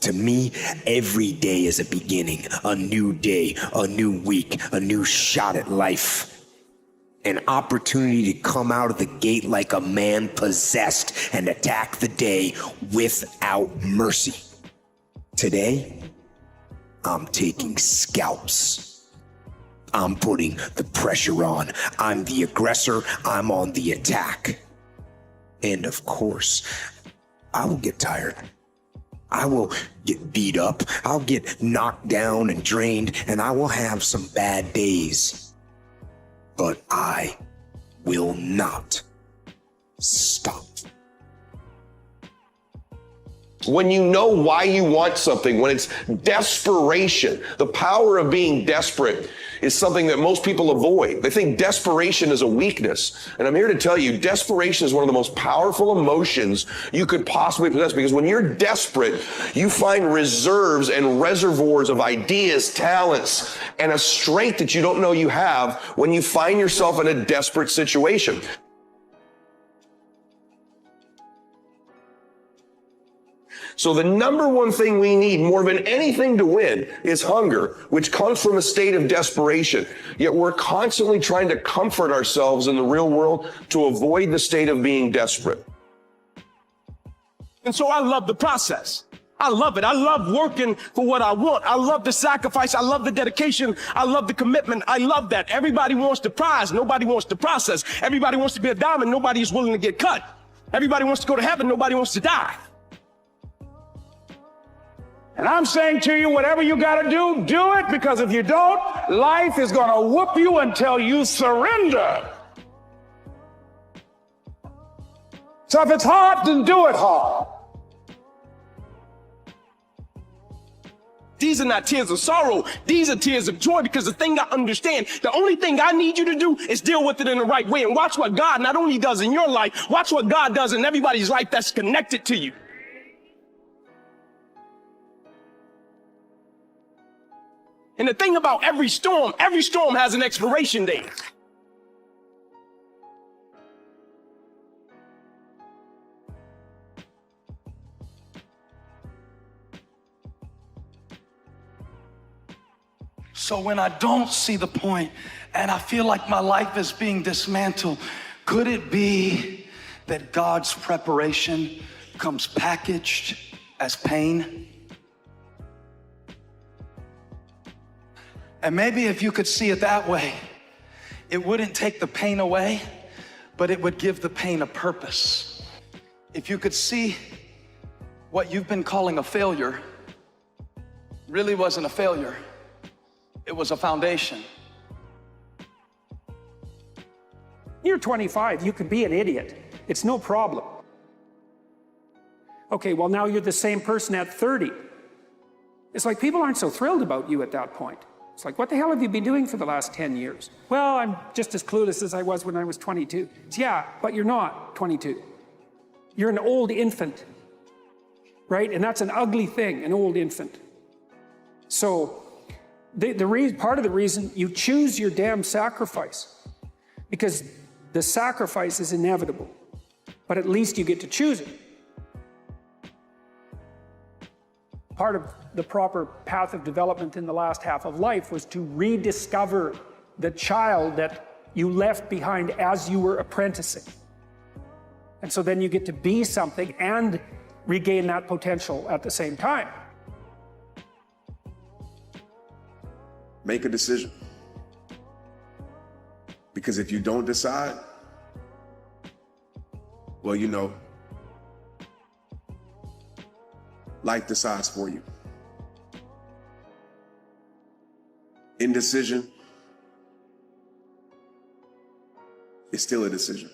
To me, every day is a beginning, a new day, a new week, a new shot at life. An opportunity to come out of the gate like a man possessed and attack the day without mercy. Today, I'm taking scalps. I'm putting the pressure on. I'm the aggressor. I'm on the attack. And of course, I will get tired. I will get beat up. I'll get knocked down and drained, and I will have some bad days. But I will not stop. When you know why you want something, when it's desperation, the power of being desperate is something that most people avoid. They think desperation is a weakness. And I'm here to tell you, desperation is one of the most powerful emotions you could possibly possess, because when you're desperate, you find reserves and reservoirs of ideas, talents, and a strength that you don't know you have when you find yourself in a desperate situation. So the number one thing we need more than anything to win is hunger, which comes from a state of desperation. Yet we're constantly trying to comfort ourselves in the real world to avoid the state of being desperate. And so I love the process. I love it. I love working for what I want. I love the sacrifice. I love the dedication. I love the commitment. I love that. Everybody wants the prize. Nobody wants the process. Everybody wants to be a diamond. Nobody is willing to get cut. Everybody wants to go to heaven. Nobody wants to die. And I'm saying to you, whatever you got to do, do it, because if you don't, life is going to whoop you until you surrender. So if it's hard, then do it hard. These are not tears of sorrow. These are tears of joy, because the thing I understand, the only thing I need you to do is deal with it in the right way. And watch what God not only does in your life, watch what God does in everybody's life that's connected to you. And the thing about every storm has an expiration date. So when I don't see the point and I feel like my life is being dismantled, could it be that God's preparation comes packaged as pain? And maybe if you could see it that way, it wouldn't take the pain away, but it would give the pain a purpose. If you could see what you've been calling a failure really wasn't a failure, it was a foundation. You're 25, you could be an idiot. It's no problem. Okay, well now you're the same person at 30. It's like people aren't so thrilled about you at that point. It's like, what the hell have you been doing for the last 10 years? Well, I'm just as clueless as I was when I was 22. It's, yeah, but you're not 22. You're an old infant, right? And that's an ugly thing, an old infant. So part of the reason you choose your damn sacrifice, because the sacrifice is inevitable, but at least you get to choose it. Part of the proper path of development in the last half of life was to rediscover the child that you left behind as you were apprenticing. And so then you get to be something and regain that potential at the same time. Make a decision. Because if you don't decide, well, you know, life decides for you. Indecision is still a decision.